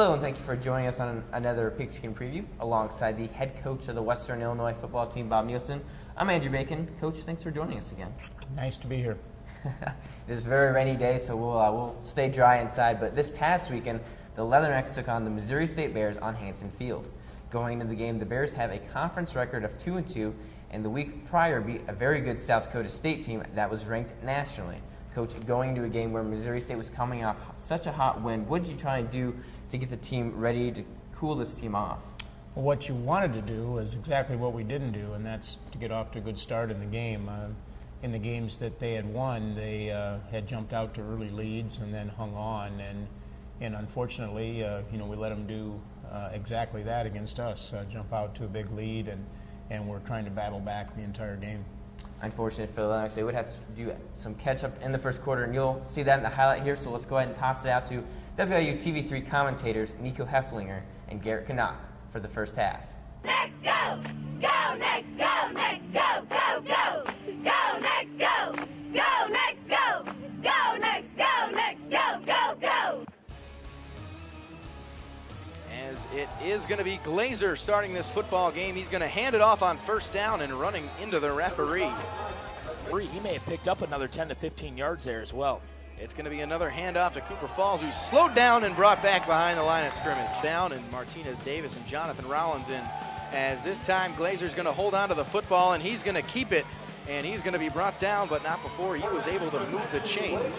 Hello, and thank you for joining us on another Pigskin preview alongside the head coach of the Western Illinois football team, Bob Nielsen. I'm Andrew Bacon. Coach, thanks for joining us again. Nice to be here. It is a very rainy day, so we'll stay dry inside. But this past weekend, the Leathernecks took on the Missouri State Bears on Hanson Field. Going into the game, the Bears have a conference record of 2-2, and the week prior beat a very good South Dakota State team that was ranked nationally. Coach, going into a game where Missouri State was coming off such a hot win, what did you try to do to get the team ready to cool this team off? Well, what you wanted to do was exactly what we didn't do, and that's to get off to a good start in the game. In the games that they had won, they had jumped out to early leads and then hung on, and unfortunately, we let them do exactly that against us, jump out to a big lead, and we're trying to battle back the entire game. Unfortunate for the Leathernecks, they would have to do some catch-up in the first quarter, and you'll see that in the highlight here, so let's go ahead and toss it out to WIU TV3 commentators Nico Hefflinger and Garrett Canuck for the first half. Next go! Go next, go next, go, go, go! Go next, go! Go next, go! Go next, go next, go, go, go! As it is going to be Glazer starting this football game. He's going to hand it off on first down and running into the referee. He may have picked up another 10 to 15 yards there as well. It's going to be another handoff to Cooper Falls, who's slowed down and brought back behind the line of scrimmage. Down, and Martinez Davis and Jonathan Rollins in, as this time Glazer's going to hold on to the football, and he's going to keep it, and he's going to be brought down, but not before he was able to move the chains.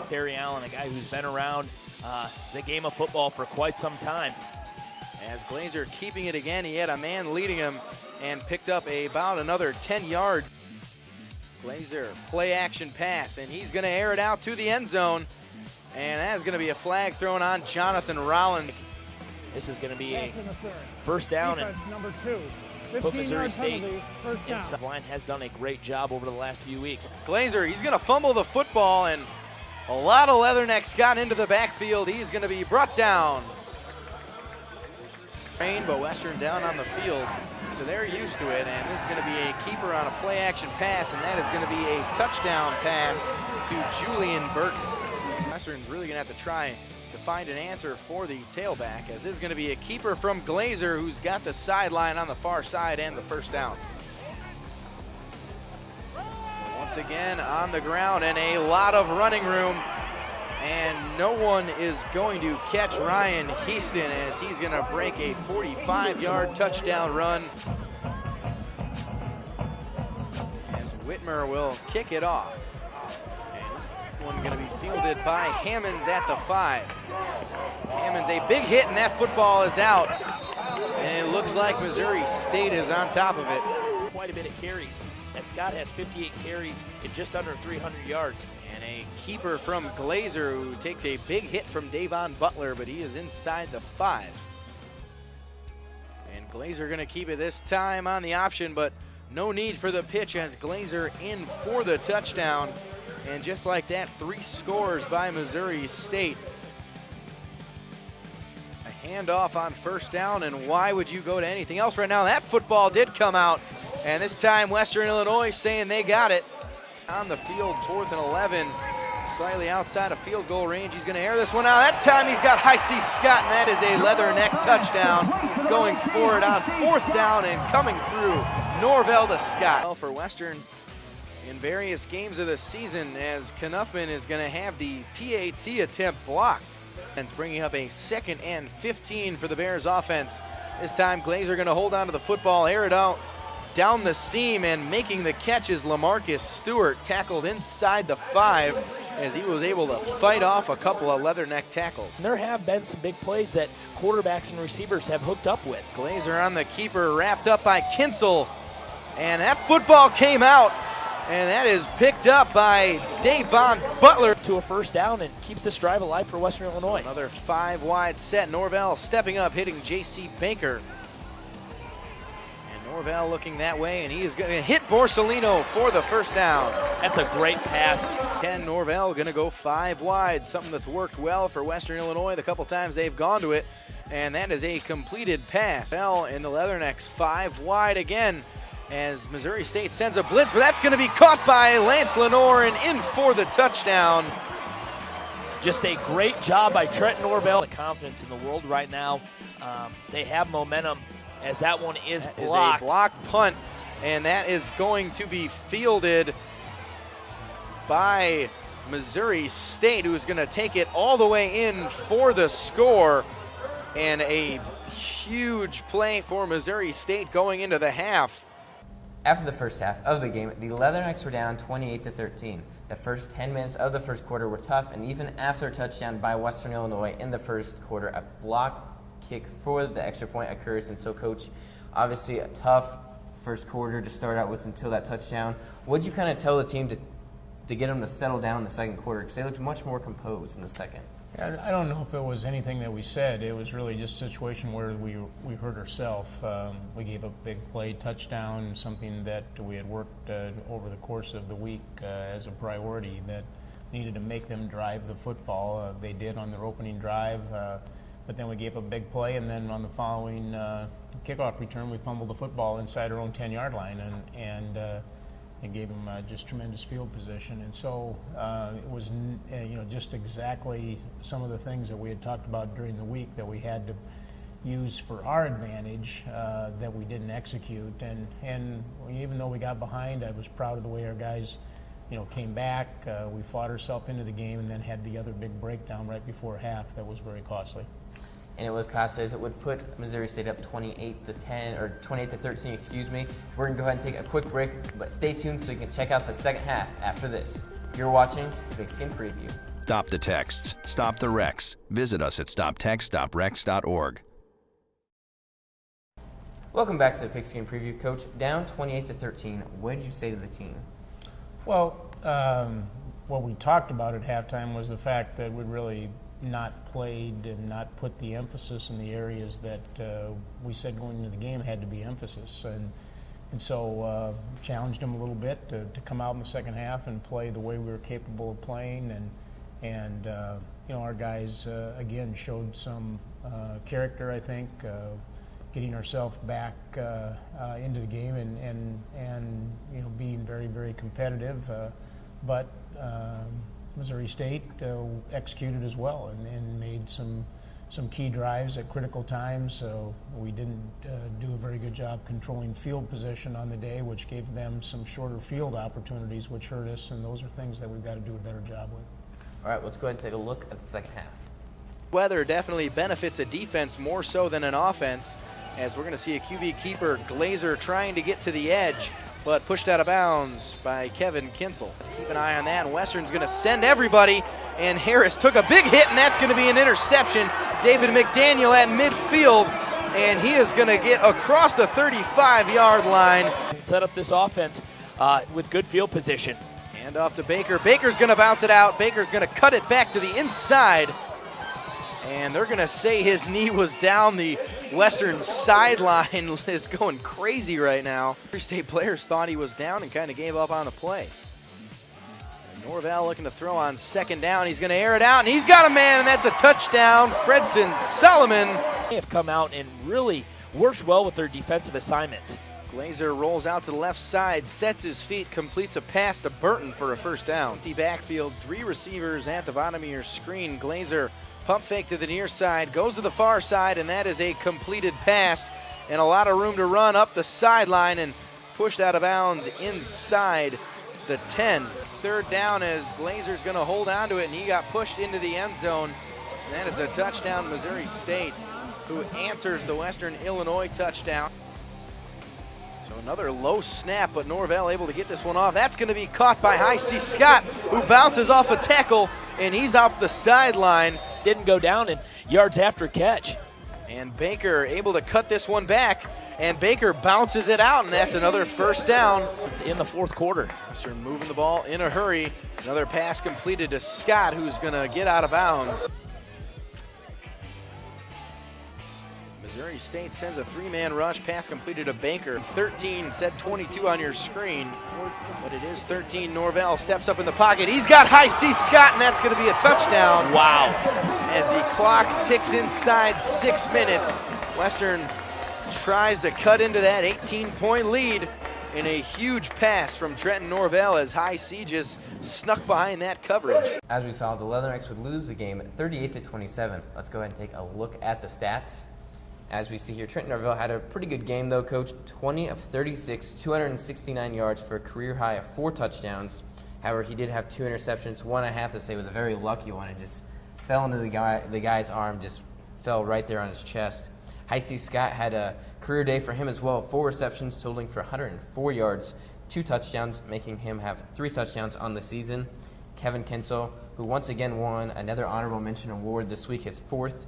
Barry Allen, a guy who's been around the game of football for quite some time. As Glazer keeping it again, he had a man leading him and picked up about another 10 yards. Glazer, play action pass, and he's going to air it out to the end zone. And that is going to be a flag thrown on Jonathan Rollins. This is going to be a first down, and number 2. put Missouri State inside. The line has done a great job over the last few weeks. Glazer, he's going to fumble the football, and a lot of Leathernecks got into the backfield. He's going to be brought down. But Western down on the field, so they're used to it, and this is going to be a keeper on a play-action pass, and that is going to be a touchdown pass to Julian Burton. Western's really going to have to try to find an answer for the tailback, as this is going to be a keeper from Glazer, who's got the sideline on the far side and the first down. Once again on the ground, and a lot of running room, and no one is going to catch Ryan Heaston, as he's going to break a 45-yard touchdown run, as Whitmer will kick it off. And this one going to be fielded by Hammonds at the 5. Hammonds, a big hit, and that football is out, and it looks like Missouri State is on top of it. Quite a bit of carries, as Scott has 58 carries in just under 300 yards. And a keeper from Glazer, who takes a big hit from Davon Butler, but he is inside the 5. And Glazer going to keep it this time on the option, but no need for the pitch, as Glazer in for the touchdown. And just like that, 3 scores by Missouri State. A handoff on first down, and why would you go to anything else right now? That football did come out, and this time Western Illinois saying they got it. On the field, 4th and 11, slightly outside of field goal range. He's going to air this one out. That time he's got Hi-C Scott, and that is a Leatherneck touchdown. Going forward on 4th down and coming through, Norvell to Scott. Well, for Western in various games of the season, as Knuffman is going to have the PAT attempt blocked. And it's bringing up a 2nd and 15 for the Bears offense. This time Glazer going to hold on to the football, air it out down the seam, and making the catch is LaMarcus Stewart, tackled inside the 5, as he was able to fight off a couple of Leatherneck tackles. And there have been some big plays that quarterbacks and receivers have hooked up with. Glazer on the keeper, wrapped up by Kinsel, and that football came out, and that is picked up by Davon Butler. To a first down, and keeps this drive alive for Western Illinois. Another 5-wide set. Norvell stepping up, hitting J.C. Banker. Norvell looking that way, and he is going to hit Borsellino for the first down. That's a great pass. Ken Norvell going to go 5 wide, something that's worked well for Western Illinois the couple times they've gone to it, and that is a completed pass. Bell in the Leathernecks 5 wide again, as Missouri State sends a blitz, but that's going to be caught by Lance Lenore and in for the touchdown. Just a great job by Trenton Norvell. The confidence in the world right now. They have momentum as that one is blocked. Is a blocked punt, and that is going to be fielded by Missouri State, who is going to take it all the way in for the score. And a huge play for Missouri State going into the half. After the first half of the game, the Leathernecks were down 28-13. The first 10 minutes of the first quarter were tough, and even after a touchdown by Western Illinois in the first quarter, a block kick for the extra point occurs. And so, Coach, obviously a tough first quarter to start out with until that touchdown. What did you kind of tell the team to get them to settle down in the second quarter? Because they looked much more composed in the second. I don't know if it was anything that we said. It was really just a situation where we hurt ourselves. We gave a big play touchdown, something that we had worked over the course of the week as a priority that needed to make them drive the football. They did on their opening drive, but then we gave a big play, and then on the following kickoff return, we fumbled the football inside our own 10-yard line, and it gave them just tremendous field position. And so it was just exactly some of the things that we had talked about during the week that we had to use for our advantage that we didn't execute. And even though we got behind, I was proud of the way our guys came back. We fought ourselves into the game and then had the other big breakdown right before half that was very costly. And it was costly as it would put Missouri State up 28-10 or 28-13, excuse me. We're going to go ahead and take a quick break, but stay tuned so you can check out the second half after this. You're watching Pigskin Preview. Stop the texts. Stop the wrecks. Visit us at stoptextstoprex.org. Welcome back to the Pigskin Preview. Coach, down 28-13, what did you say to the team? Well, what we talked about at halftime was the fact that we really not played and not put the emphasis in the areas that we said going into the game had to be emphasis. And so challenged them a little bit to come out in the second half and play the way we were capable of playing. And our guys, again, showed some character, I think, getting ourselves back into the game and being very, very competitive. But Missouri State executed as well and made some key drives at critical times. So we didn't do a very good job controlling field position on the day, which gave them some shorter field opportunities, which hurt us. And those are things that we've got to do a better job with. All right, let's go ahead and take a look at the second half. Weather definitely benefits a defense more so than an offense, as we're going to see a QB keeper, Glazer, trying to get to the edge, but pushed out of bounds by Kevin Kinsel. Keep an eye on that, and Western's going to send everybody, and Harris took a big hit, and that's going to be an interception. David McDaniel at midfield, and he is going to get across the 35-yard line. Set up this offense with good field position. Hand off to Baker. Baker's going to bounce it out. Baker's going to cut it back to the inside, and they're going to say his knee was down. The Western sideline is going crazy right now. Three State players thought he was down and kind of gave up on the play. And Norvell looking to throw on second down. He's going to air it out, and he's got a man, and that's a touchdown. Fredson Solomon. They have come out and really worked well with their defensive assignments. Glazer rolls out to the left side, sets his feet, completes a pass to Burton for a first down. Empty backfield, three receivers at the bottom of your screen. Glazer pump fake to the near side, goes to the far side, and that is a completed pass. And a lot of room to run up the sideline and pushed out of bounds inside the 10. Third down as Glazer's going to hold on to it, and he got pushed into the end zone. And that is a touchdown, Missouri State, who answers the Western Illinois touchdown. So another low snap, but Norvell able to get this one off. That's going to be caught by High C. Scott, who bounces off a tackle, and he's up the sideline. Didn't go down in yards after catch. And Baker able to cut this one back, and Baker bounces it out, and that's another first down. In the fourth quarter. Western moving the ball in a hurry. Another pass completed to Scott, who's going to get out of bounds. Missouri State sends a three-man rush. Pass completed to Baker. 13 said 22 on your screen, but it is 13. Norvell steps up in the pocket. He's got High C. Scott, and that's going to be a touchdown. Wow. As the clock ticks inside 6 minutes, Western tries to cut into that 18-point lead in a huge pass from Trenton Norvell as High C just snuck behind that coverage. As we saw, the Leathernecks would lose the game 38-27. Let's go ahead and take a look at the stats. As we see here, Trenton Norvell had a pretty good game, though, Coach. 20 of 36, 269 yards for a career high of 4 touchdowns. However, he did have 2 interceptions. One, I have to say, was a very lucky one. It just fell into the guy's arm, just fell right there on his chest. Heisey Scott had a career day for him as well. 4 receptions, totaling for 104 yards, 2 touchdowns, making him have 3 touchdowns on the season. Kevin Kinsel, who once again won another honorable mention award this week, his 4th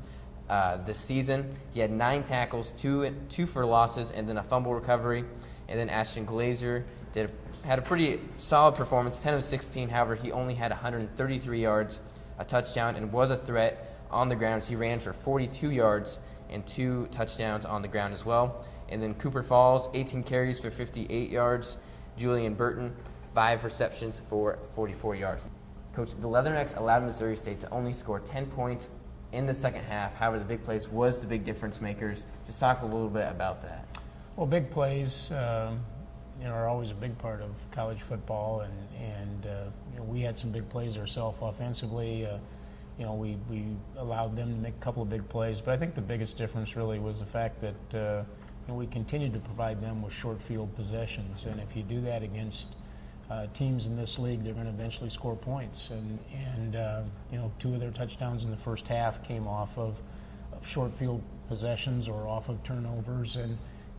this season. He had 9 tackles, 2 for losses, and then a fumble recovery. And then Ashton Glazer had a pretty solid performance, 10 of 16. However, he only had 133 yards, a touchdown, and was a threat on the ground as he ran for 42 yards and 2 touchdowns on the ground as well. And then Cooper Falls, 18 carries for 58 yards. Julian Burton, 5 receptions for 44 yards. Coach, the Leathernecks allowed Missouri State to only score 10 points in the second half. However, the big plays was the big difference makers. Just talk a little bit about that. Well, big plays are always a big part of college football, and we had some big plays ourselves offensively. We allowed them to make a couple of big plays, but I think the biggest difference really was the fact that we continued to provide them with short field possessions, and if you do that against teams in this league, they're going to eventually score points. And 2 of their touchdowns in the first half came off of short field possessions or off of turnovers,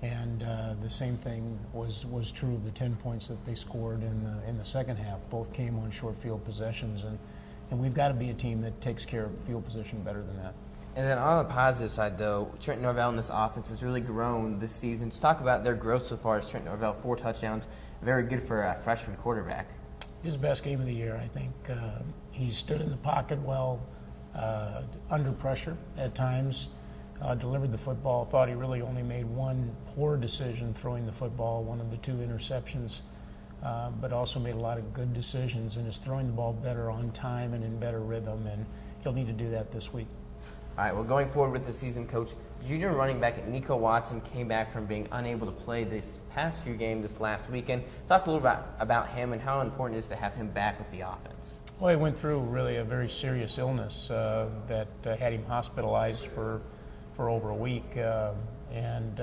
and the same thing was true of the 10 points that they scored in the second half. Both came on short field possessions, and we've got to be a team that takes care of field position better than that. And then on the positive side, though, Trenton Norvell in this offense has really grown this season. Let's talk about their growth so far as Trenton Norvell, 4 touchdowns. Very good for a freshman quarterback. His best game of the year, I think. He stood in the pocket well, under pressure at times, delivered the football. Thought he really only made 1 poor decision throwing the football, one of the 2 interceptions, but also made a lot of good decisions and is throwing the ball better on time and in better rhythm, and he'll need to do that this week. All right, well, going forward with the season, Coach, junior running back Nico Watson came back from being unable to play this past few games this last weekend. Talk a little bit about him and how important it is to have him back with the offense. Well, he went through really a very serious illness that had him hospitalized for over a week, and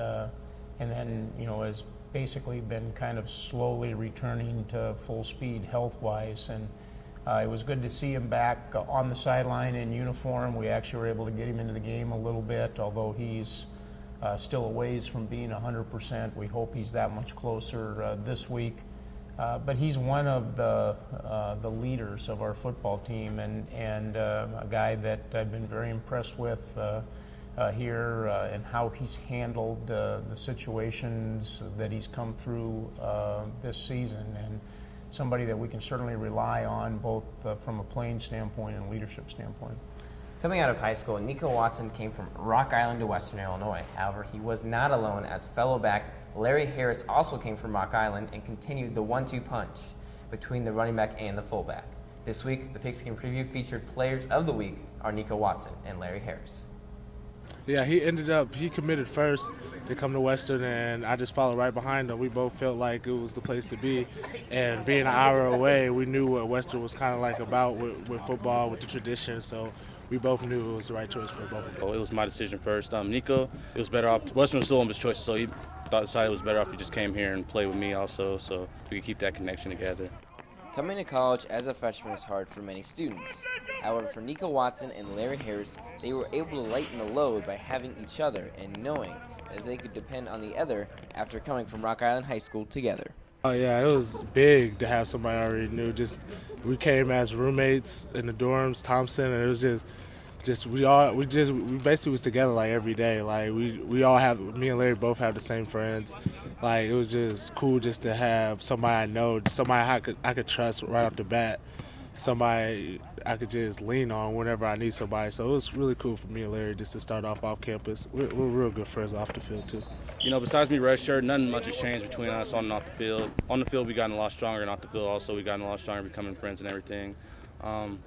then has basically been kind of slowly returning to full speed health-wise. And it was good to see him back on the sideline in uniform. We actually were able to get him into the game a little bit, although he's still a ways from being 100%. We hope he's that much closer this week. But he's one of the leaders of our football team, and a guy that I've been very impressed with here and how he's handled the situations that he's come through this season, and somebody that we can certainly rely on both from a playing standpoint and leadership standpoint. Coming out of high school, Nico Watson came from Rock Island to Western Illinois. However, he was not alone, as fellow back Larry Harris also came from Rock Island and continued the 1-2 punch between the running back and the fullback. This week, the Pigskin Preview featured players of the week are Nico Watson and Larry Harris. Yeah, he committed first to come to Western, and I just followed right behind him. We both felt like it was the place to be, and being an hour away, we knew what Western was kind of like about with football, with the tradition, so we both knew it was the right choice for both of them. Oh, it was my decision first. Nico, it was better off. Western was still on his choice, so he decided it was better off he just came here and played with me also, so we could keep that connection together. Coming to college as a freshman is hard for many students. However, for Nico Watson and Larry Harris, they were able to lighten the load by having each other and knowing that they could depend on the other after coming from Rock Island High School together. Oh yeah, it was big to have somebody I already knew. We came as roommates in the dorms, Thompson, and it was we basically was together like every day. Like me and Larry both have the same friends. Like it was just cool just to have somebody I know, somebody I could trust right off the bat, somebody I could just lean on whenever I need somebody. So it was really cool for me and Larry just to start off campus. We're real good friends off the field too. Besides me redshirt, nothing much has changed between us on and off the field. On the field, we gotten a lot stronger, and off the field also we gotten a lot stronger, becoming friends and everything.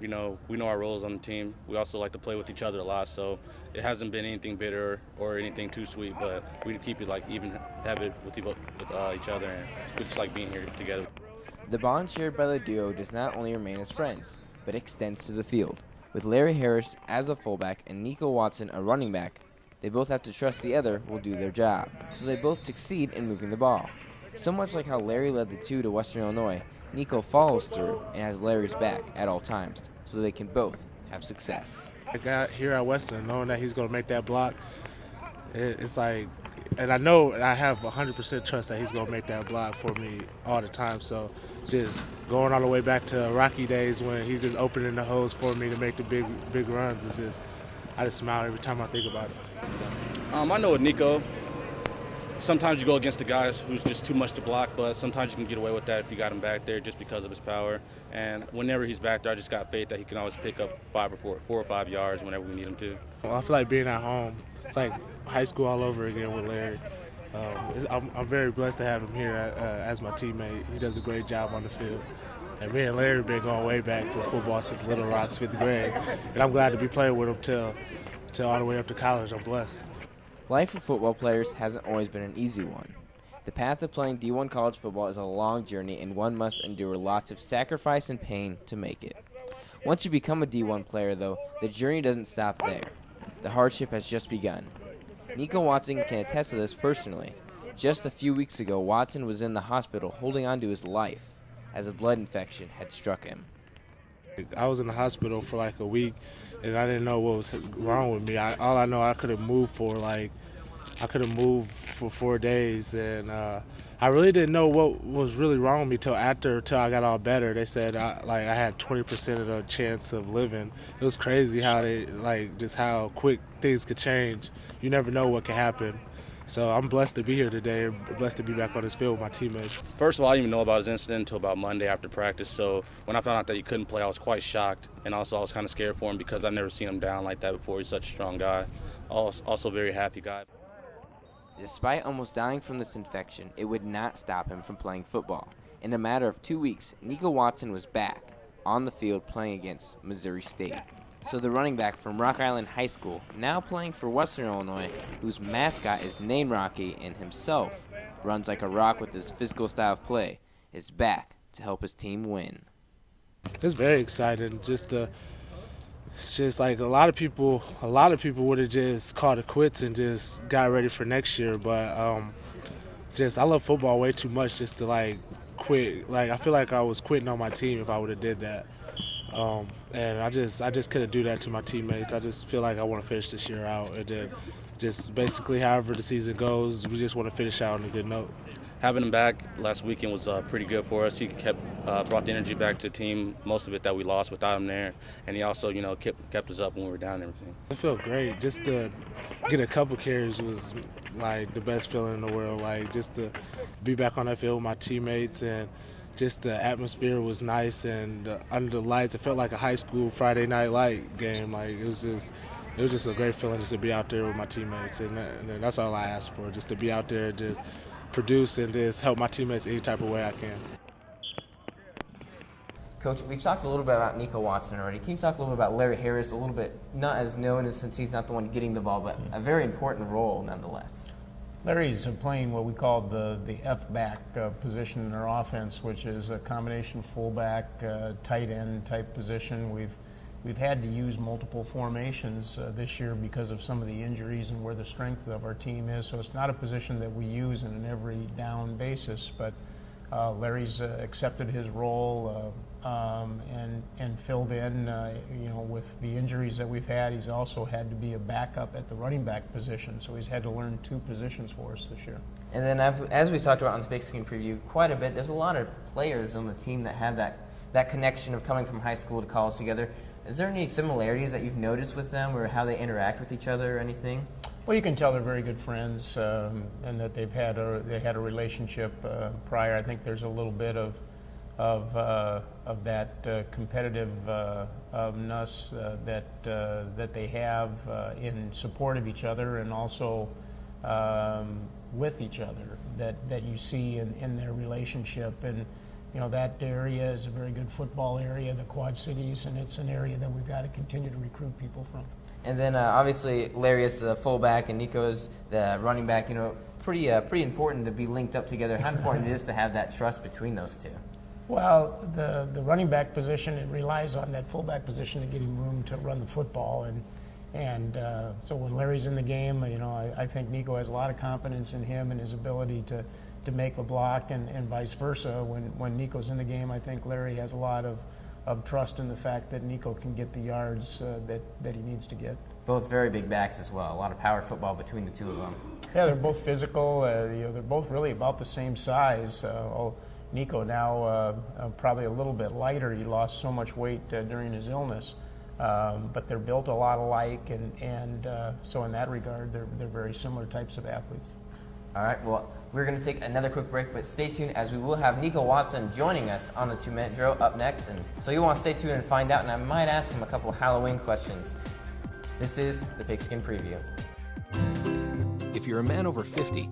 We know our roles on the team. We also like to play with each other a lot, so it hasn't been anything bitter or anything too sweet, but we keep it like even, have it with each other, and we just like being here together. The bond shared by the duo does not only remain as friends, but extends to the field. With Larry Harris as a fullback and Nico Watson a running back, they both have to trust the other will do their job, so they both succeed in moving the ball. So much like how Larry led the two to Western Illinois, Nico follows through and has Larry's back at all times, so they can both have success. I got here at Western knowing that he's going to make that block. It's like, and I know I have 100% trust that he's going to make that block for me all the time. So just going all the way back to Rocky days when he's just opening the holes for me to make the big runs, it's just, I just smile every time I think about it. I know with Nico, sometimes you go against the guys who's just too much to block, but sometimes you can get away with that if you got him back there just because of his power. And whenever he's back there, I just got faith that he can always pick up 4 or 5 yards whenever we need him to. Well, I feel like being at home, it's like high school all over again with Larry. I'm very blessed to have him here as my teammate. He does a great job on the field. And me and Larry have been going way back for football since Little Rock's 5th grade. And I'm glad to be playing with him till all the way up to college. I'm blessed. Life for football players hasn't always been an easy one. The path of playing D1 college football is a long journey, and one must endure lots of sacrifice and pain to make it. Once you become a D1 player, though, the journey doesn't stop there. The hardship has just begun. Nico Watson can attest to this personally. Just a few weeks ago, Watson was in the hospital holding on to his life as a blood infection had struck him. I was in the hospital for like a week, and I didn't know what was wrong with me. All I know, I couldn't move for 4 days, and I really didn't know what was really wrong with me till I got all better. They said I had 20% of the chance of living. It was crazy how just how quick things could change. You never know what can happen. So I'm blessed to be here today, blessed to be back on this field with my teammates. First of all, I didn't even know about his incident until about Monday after practice. So when I found out that he couldn't play, I was quite shocked. And also I was kind of scared for him because I've never seen him down like that before. He's such a strong guy. Also a very happy guy. Despite almost dying from this infection, it would not stop him from playing football. In a matter of 2 weeks, Nico Watson was back on the field playing against Missouri State. So the running back from Rock Island High School, now playing for Western Illinois, whose mascot is named Rocky and himself runs like a rock with his physical style of play, is back to help his team win. It's very exciting. It's just like a lot of people would have just called it quits and just got ready for next year. But I love football way too much just to quit. I feel like I was quitting on my team if I would have did that. And I just couldn't do that to my teammates. I just feel like I want to finish this year out, and then just basically however the season goes, we just want to finish out on a good note. Having him back last weekend was pretty good for us. He brought the energy back to the team, most of it that we lost without him there, and he also kept us up when we were down and everything. It felt great. Just to get a couple carries was the best feeling in the world. Just to be back on that field with my teammates, and just the atmosphere was nice, and under the lights, it felt like a high school Friday night light game. It was just a great feeling just to be out there with my teammates, and that's all I asked for, just to be out there, just produce and just help my teammates any type of way I can. Coach, we've talked a little bit about Nico Watson already. Can you talk a little bit about Larry Harris, a little bit, not as known since he's not the one getting the ball, but a very important role nonetheless? Larry's playing what we call the F-back position in our offense, which is a combination fullback, tight end type position. We've had to use multiple formations this year because of some of the injuries and where the strength of our team is. So it's not a position that we use in an every down basis, but Larry's accepted his role and filled in. With the injuries that we've had, he's also had to be a backup at the running back position. So he's had to learn 2 positions for us this year. And then as we talked about on the Pigskin preview quite a bit, there's a lot of players on the team that have that connection of coming from high school to college together. Is there any similarities that you've noticed with them or how they interact with each other or anything? Well, you can tell they're very good friends and that they had a relationship prior. I think there's a little bit of that competitiveness that they have in support of each other and also with each other that you see in their relationship. And that area is a very good football area, the Quad Cities, and it's an area that we've got to continue to recruit people from. And then obviously Larry is the fullback and Nico is the running back. Pretty important to be linked up together. How important it is to have that trust between those two? Well, the running back position, it relies on that fullback position to get him room to run the football, and so when Larry's in the game, I think Nico has a lot of confidence in him and his ability to make the block, and vice versa. When Nico's in the game, I think Larry has a lot of trust in the fact that Nico can get the yards that he needs to get. Both very big backs as well. A lot of power football between the two of them. Yeah, they're both physical. They're both really about the same size. Nico now probably a little bit lighter. He lost so much weight during his illness, but they're built a lot alike, and so in that regard, they're very similar types of athletes. All right, well, we're going to take another quick break, but stay tuned as we will have Nico Watson joining us on the 2-minute drill up next. And so you'll want to stay tuned and find out, and I might ask him a couple of Halloween questions. This is the Pigskin Preview. If you're a man over 50,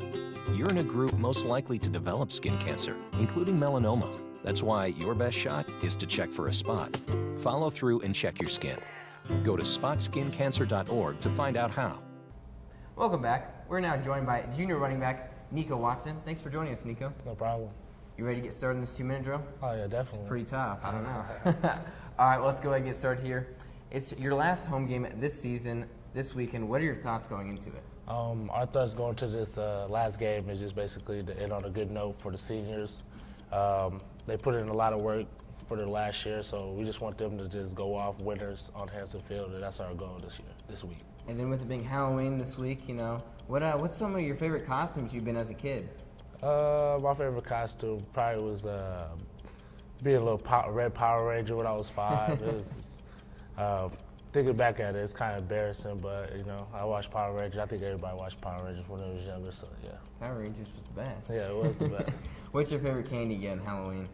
you're in a group most likely to develop skin cancer, including melanoma. That's why your best shot is to check for a spot. Follow through and check your skin. Go to spotskincancer.org to find out how. Welcome back. We're now joined by junior running back Nico Watson. Thanks for joining us, Nico. No problem. You ready to get started in this 2-minute drill? Oh, yeah, definitely. Pretty tough. I don't know. All right, well, let's go ahead and get started here. It's your last home game this season, this weekend. What are your thoughts going into it? Our thoughts going to this last game is just basically to end on a good note for the seniors. They put in a lot of work for their last year, so we just want them to just go off winners on Hanson Field, and that's our goal this week. And then with it being Halloween this week, what's some of your favorite costumes you've been as a kid? My favorite costume probably was being a little red Power Ranger when I was 5. It was thinking back at it, it's kind of embarrassing, but I watched Power Rangers. I think everybody watched Power Rangers when they was younger, so yeah. Power Rangers was the best. Yeah, it was the best. What's your favorite candy you get on Halloween?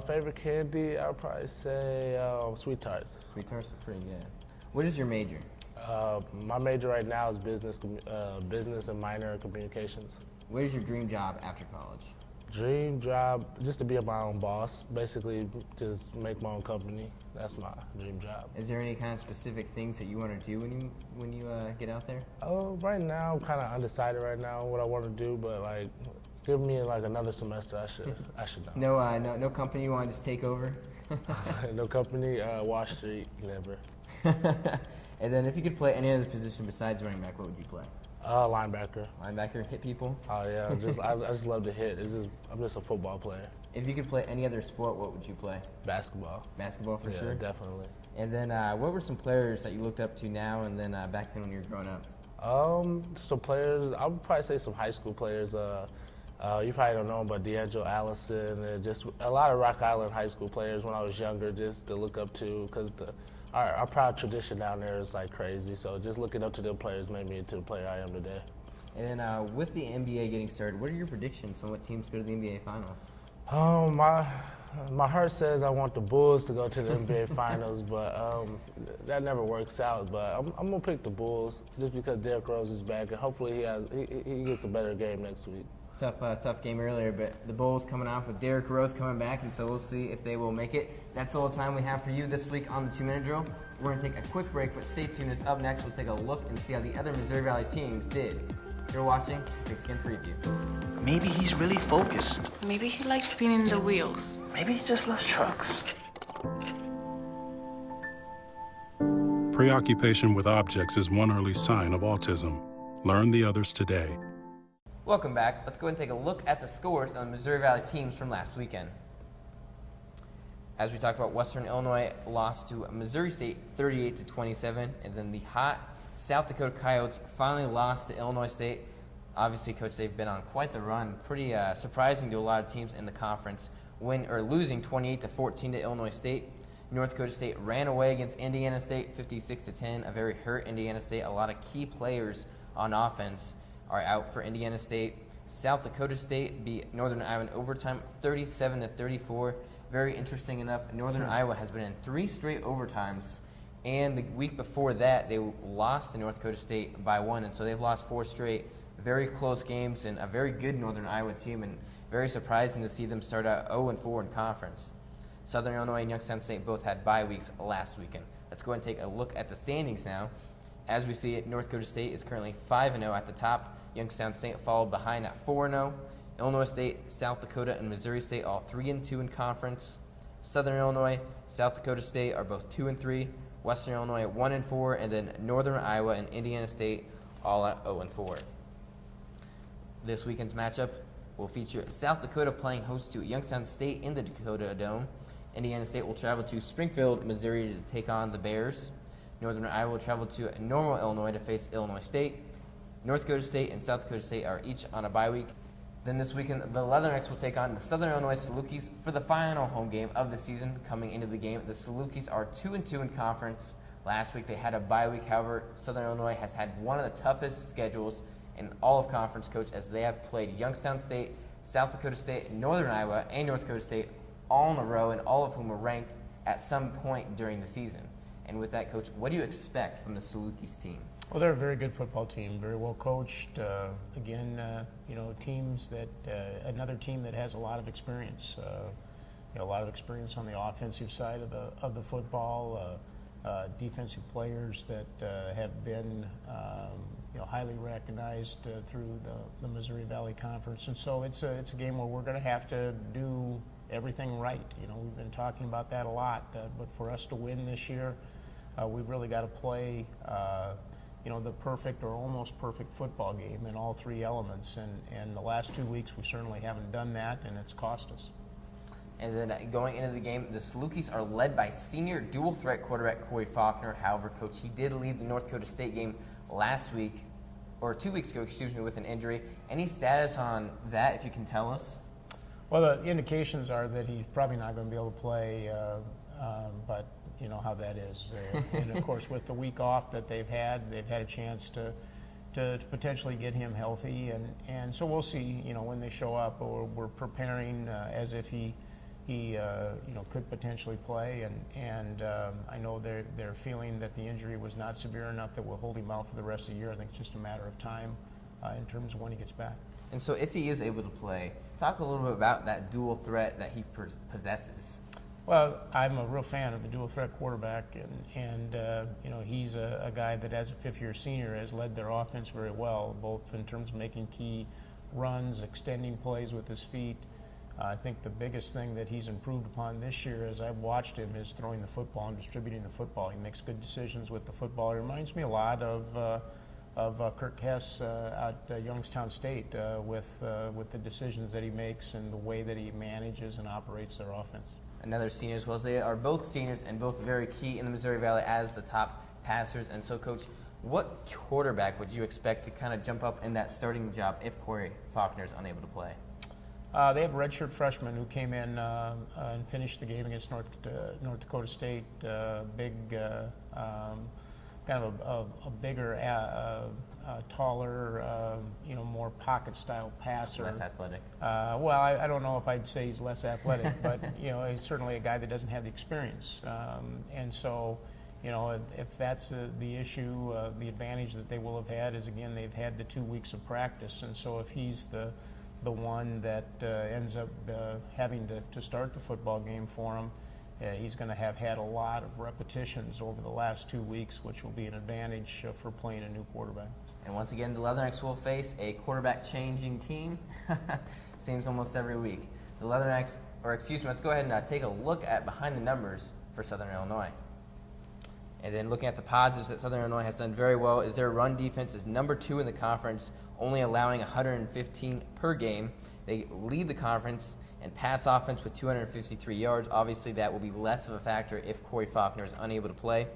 Favorite candy, I'd probably say Sweet Tarts. Sweet Tarts are pretty good. What is your major? My major right now is business and minor in communications. What is your dream job after college? Dream job, just to be my own boss. Basically, just make my own company. That's my dream job. Is there any kind of specific things that you want to do when you get out there? Right now, I'm kind of undecided right now what I want to do, but give me another semester. I should know. No company you want to just take over? No company. Wall Street, never. And then if you could play any other position besides running back, what would you play? Linebacker. Linebacker, hit people? Oh yeah, I just love to hit. I'm just a football player. If you could play any other sport, what would you play? Basketball. Basketball for sure? Yeah, definitely. And then what were some players that you looked up to now and then back then when you were growing up? Some players, I would probably say some high school players. You probably don't know them, but D'Angelo Allison, and just a lot of Rock Island high school players when I was younger, just to look up to, because our proud tradition down there is crazy. So just looking up to them players made me into the player I am today. And then with the NBA getting started, what are your predictions on what teams go to the NBA Finals? My heart says I want the Bulls to go to the NBA Finals, but that never works out. But I'm gonna pick the Bulls just because Derrick Rose is back, and hopefully he gets a better game next week. Tough game earlier, but the Bulls coming off with Derrick Rose coming back, and so we'll see if they will make it. That's all the time we have for you this week on the 2-minute drill. We're going to take a quick break, but stay tuned. As up next, we'll take a look and see how the other Missouri Valley teams did. You're watching Pigskin Preview. Maybe he's really focused. Maybe he likes spinning the wheels. Maybe he just loves trucks. Preoccupation with objects is one early sign of autism. Learn the others today. Welcome back. Let's go ahead and take a look at the scores on the Missouri Valley teams from last weekend. As we talked about, Western Illinois lost to Missouri State 38-27, and then the hot South Dakota Coyotes finally lost to Illinois State. Obviously, Coach, they've been on quite the run. Pretty surprising to a lot of teams in the conference, losing 28-14 to Illinois State. North Dakota State ran away against Indiana State 56-10, a very hurt Indiana State. A lot of key players on offense are out for Indiana State. South Dakota State beat Northern Iowa in overtime 37-34. Very interesting enough, Northern Iowa has been in 3 straight overtimes, and the week before that they lost to North Dakota State by 1, and so they've lost 4 straight. Very close games and a very good Northern Iowa team, and very surprising to see them start out 0-4 in conference. Southern Illinois and Youngstown State both had bye weeks last weekend. Let's go ahead and take a look at the standings now. As we see it, North Dakota State is currently 5-0 at the top. Youngstown State followed behind at 4-0. Illinois State, South Dakota, and Missouri State all 3-2 in conference. Southern Illinois, South Dakota State are both 2-3. Western Illinois 1-4, and then Northern Iowa and Indiana State all at 0-4. This weekend's matchup will feature South Dakota playing host to Youngstown State in the Dakota Dome. Indiana State will travel to Springfield, Missouri to take on the Bears. Northern Iowa will travel to Normal, Illinois to face Illinois State. North Dakota State and South Dakota State are each on a bye week. Then this weekend, the Leathernecks will take on the Southern Illinois Salukis for the final home game of the season. Coming into the game, the Salukis are 2-2 in conference. Last week they had a bye week. However, Southern Illinois has had one of the toughest schedules in all of conference, coach, as they have played Youngstown State, South Dakota State, Northern Iowa, and North Dakota State all in a row, and all of whom were ranked at some point during the season. And with that, coach, what do you expect from the Salukis team? Well, they're a very good football team, very well coached. Teams that another team that has a lot of experience. A lot of experience on the offensive side of the football. Defensive players that have been highly recognized through the Missouri Valley Conference, and so it's a game where we're going to have to do everything right. We've been talking about that a lot, but for us to win this year, we've really got to play the perfect or almost perfect football game in all three elements, and the last 2 weeks we certainly haven't done that, and it's cost us. And then going into the game, the Salukis are led by senior dual-threat quarterback Corey Faulkner. However, coach, he did leave the North Dakota State game last week, or 2 weeks ago, with an injury. Any status on that, if you can tell us? Well, the indications are that he's probably not going to be able to play, but you know how that is. And of course, with the week off that they've had a chance to potentially get him healthy, and so we'll see. When they show up, we're preparing as if he could potentially play, and I know they're feeling that the injury was not severe enough that will hold him out for the rest of the year. I think it's just a matter of time in terms of when he gets back. And so if he is able to play, talk a little bit about that dual threat that he possesses. Well, I'm a real fan of the dual threat quarterback, and he's a guy that as a fifth-year senior has led their offense very well, both in terms of making key runs, extending plays with his feet. I think the biggest thing that he's improved upon this year, as I've watched him, is throwing the football and distributing the football. He makes good decisions with the football. It reminds me a lot of Kirk Hess at Youngstown State with the decisions that he makes and the way that he manages and operates their offense. Another senior as well. So they are both seniors and both very key in the Missouri Valley as the top passers. And so, Coach, what quarterback would you expect to kind of jump up in that starting job if Corey Faulkner is unable to play? They have a redshirt freshman who came in and finished the game against North Dakota State. Big, kind of a bigger, taller, more pocket-style passer. Less athletic. Well, I don't know if I'd say he's less athletic, but he's certainly a guy that doesn't have the experience. And so, if that's the issue, the advantage that they will have had is, again, they've had the 2 weeks of practice, and so if he's the one that ends up having to start the football game for him, he's going to have had a lot of repetitions over the last 2 weeks, which will be an advantage for playing a new quarterback. And once again, the Leathernecks will face a quarterback-changing team. Seems almost every week. The Leathernecks, let's go ahead and take a look at behind the numbers for Southern Illinois. And then looking at the positives that Southern Illinois has done very well is their run defense is number 2 in the conference, only allowing 115 per game. They lead the conference in pass offense with 253 yards. Obviously, that will be less of a factor if Corey Faulkner is unable to play.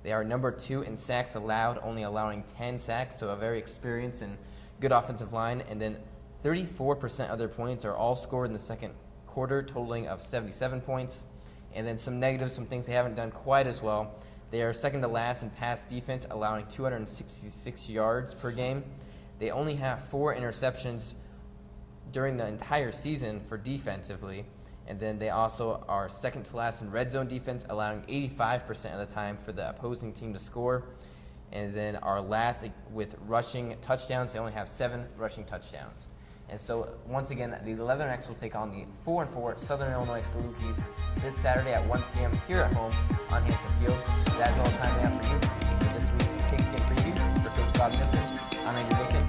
They are number 2 in sacks allowed, only allowing 10 sacks, so a very experienced and good offensive line. And then 34% of their points are all scored in the second quarter, totaling of 77 points. And then some negatives, some things they haven't done quite as well. They are second to last in pass defense, allowing 266 yards per game. They only have 4 interceptions during the entire season for defensively. And then they also are second to last in red zone defense, allowing 85% of the time for the opposing team to score. And then are last with rushing touchdowns. They only have 7 rushing touchdowns. And so, once again, the Leathernecks will take on the 4-4 Southern Illinois Salukis this Saturday at 1 p.m. here at home on Hanson Field. That is all the time we have for you for this week's Pigskin Preview. For Coach Bob Nielsen, I'm Andrew Bacon.